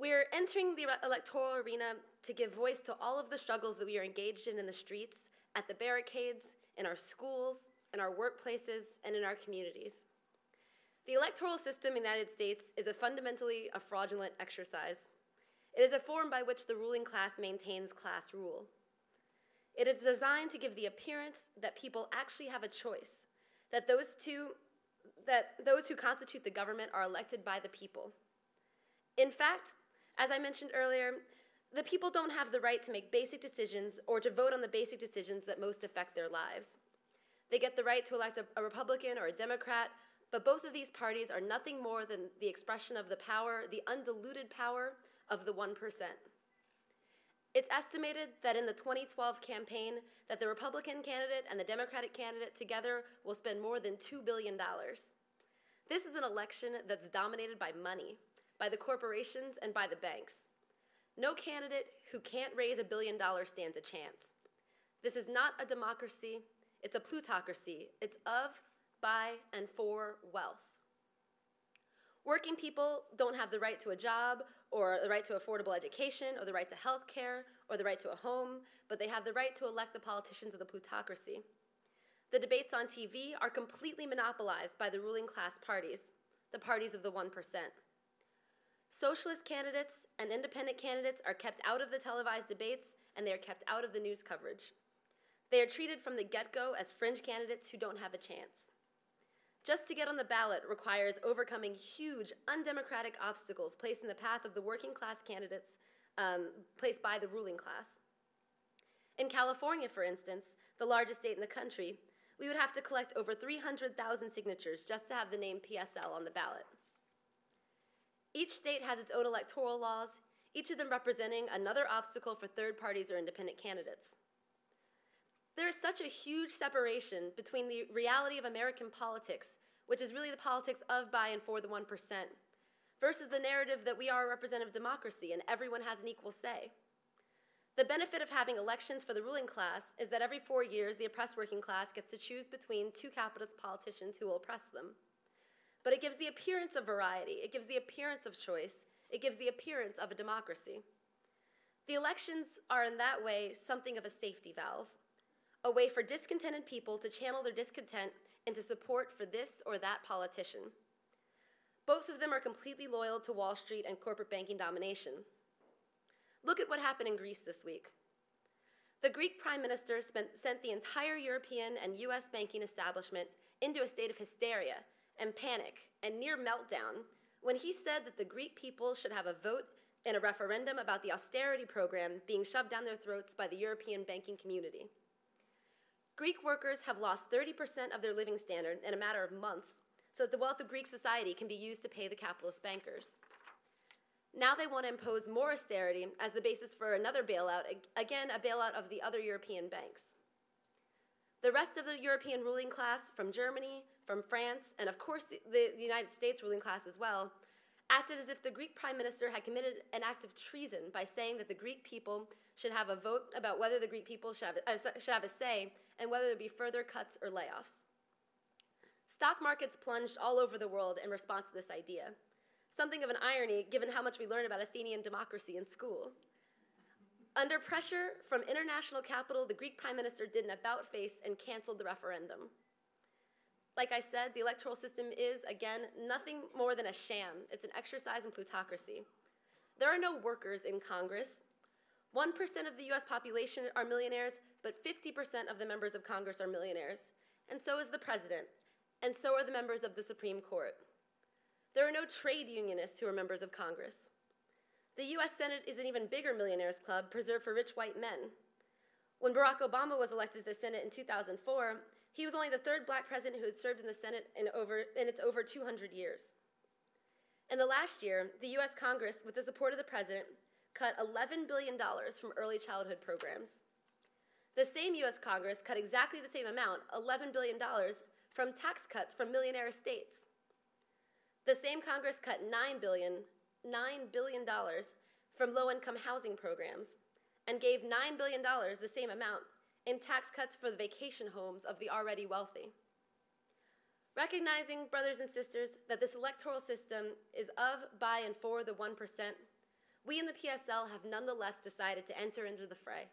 We're entering the electoral arena to give voice to all of the struggles that we are engaged in the streets, at the barricades, in our schools, in our workplaces, and in our communities. The electoral system in the United States is fundamentally a fraudulent exercise. It is a form by which the ruling class maintains class rule. It is designed to give the appearance that people actually have a choice, that those who constitute the government are elected by the people. In fact, as I mentioned earlier, the people don't have the right to make basic decisions or to vote on the basic decisions that most affect their lives. They get the right to elect a Republican or a Democrat, but both of these parties are nothing more than the expression of the power, the undiluted power of the 1%. It's estimated that in the 2012 campaign that the Republican candidate and the Democratic candidate together will spend more than $2 billion. This is an election that's dominated by money, by the corporations, and by the banks. No candidate who can't raise $1 billion stands a chance. This is not a democracy, it's a plutocracy. It's of, by, and for wealth. Working people don't have the right to a job, or the right to affordable education, or the right to health care, or the right to a home, but they have the right to elect the politicians of the plutocracy. The debates on TV are completely monopolized by the ruling class parties, the parties of the 1%. Socialist candidates and independent candidates are kept out of the televised debates, and they are kept out of the news coverage. They are treated from the get-go as fringe candidates who don't have a chance. Just to get on the ballot requires overcoming huge, undemocratic obstacles placed in the path of the working class candidates placed by the ruling class. In California, for instance, the largest state in the country, we would have to collect over 300,000 signatures just to have the name PSL on the ballot. Each state has its own electoral laws, each of them representing another obstacle for third parties or independent candidates. There is such a huge separation between the reality of American politics, which is really the politics of, by, and for the 1%, versus the narrative that we are a representative democracy and everyone has an equal say. The benefit of having elections for the ruling class is that every 4 years, the oppressed working class gets to choose between two capitalist politicians who will oppress them. But it gives the appearance of variety, it gives the appearance of choice, it gives the appearance of a democracy. The elections are in that way something of a safety valve, a way for discontented people to channel their discontent into support for this or that politician. Both of them are completely loyal to Wall Street and corporate banking domination. Look at what happened in Greece this week. The Greek prime minister sent the entire European and US banking establishment into a state of hysteria and panic and near meltdown when he said that the Greek people should have a vote in a referendum about the austerity program being shoved down their throats by the European banking community. Greek workers have lost 30% of their living standard in a matter of months so that the wealth of Greek society can be used to pay the capitalist bankers. Now they want to impose more austerity as the basis for another bailout, again, a bailout of the other European banks. The rest of the European ruling class, from Germany, from France, and of course the United States ruling class as well, acted as if the Greek prime minister had committed an act of treason by saying that the Greek people should have a vote about whether the Greek people should have a say and whether there be further cuts or layoffs. Stock markets plunged all over the world in response to this idea, something of an irony given how much we learn about Athenian democracy in school. Under pressure from international capital, the Greek prime minister did an about-face and canceled the referendum. Like I said, the electoral system is, again, nothing more than a sham. It's an exercise in plutocracy. There are no workers in Congress. 1% of the US population are millionaires, but 50% of the members of Congress are millionaires. And so is the president, and so are the members of the Supreme Court. There are no trade unionists who are members of Congress. The US Senate is an even bigger millionaires club preserved for rich white men. When Barack Obama was elected to the Senate in 2004, he was only the third black president who had served in the Senate in its over 200 years. In the last year, the US Congress, with the support of the president, cut $11 billion from early childhood programs. The same US Congress cut exactly the same amount, $11 billion, from tax cuts from millionaire estates. The same Congress cut $9 billion from low-income housing programs and gave $9 billion, the same amount, in tax cuts for the vacation homes of the already wealthy. Recognizing, brothers and sisters, that this electoral system is of, by, and for the 1%, we in the PSL have nonetheless decided to enter into the fray.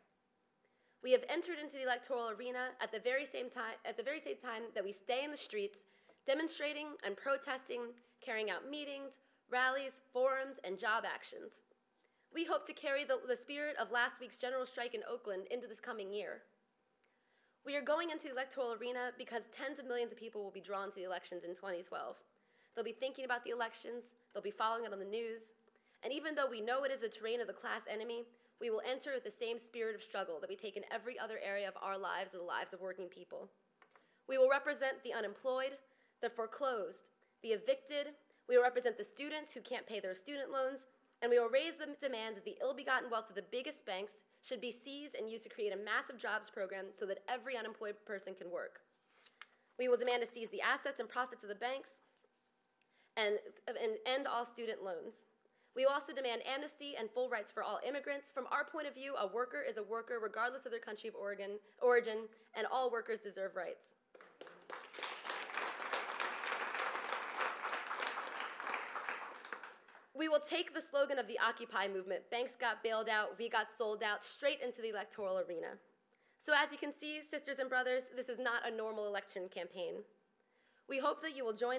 We have entered into the electoral arena at the very same time that we stay in the streets, demonstrating and protesting, carrying out meetings, rallies, forums, and job actions. We hope to carry the spirit of last week's general strike in Oakland into this coming year. We are going into the electoral arena because tens of millions of people will be drawn to the elections in 2012. They'll be thinking about the elections, they'll be following it on the news, and even though we know it is the terrain of the class enemy, we will enter with the same spirit of struggle that we take in every other area of our lives and the lives of working people. We will represent the unemployed, the foreclosed, the evicted. We will represent the students who can't pay their student loans, and we will raise the demand that the ill-begotten wealth of the biggest banks should be seized and used to create a massive jobs program so that every unemployed person can work. We will demand to seize the assets and profits of the banks and end all student loans. We will also demand amnesty and full rights for all immigrants. From our point of view, a worker is a worker regardless of their country of origin, and all workers deserve rights. We will take the slogan of the Occupy movement, banks got bailed out, we got sold out, straight into the electoral arena. So as you can see, sisters and brothers, this is not a normal election campaign. We hope that you will join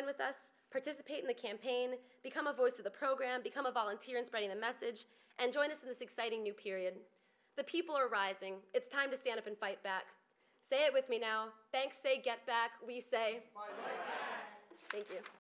with us, participate in the campaign, become a voice of the program, become a volunteer in spreading the message, and join us in this exciting new period. The people are rising. It's time to stand up and fight back. Say it with me now. Banks say get back. We say fight back. Thank you.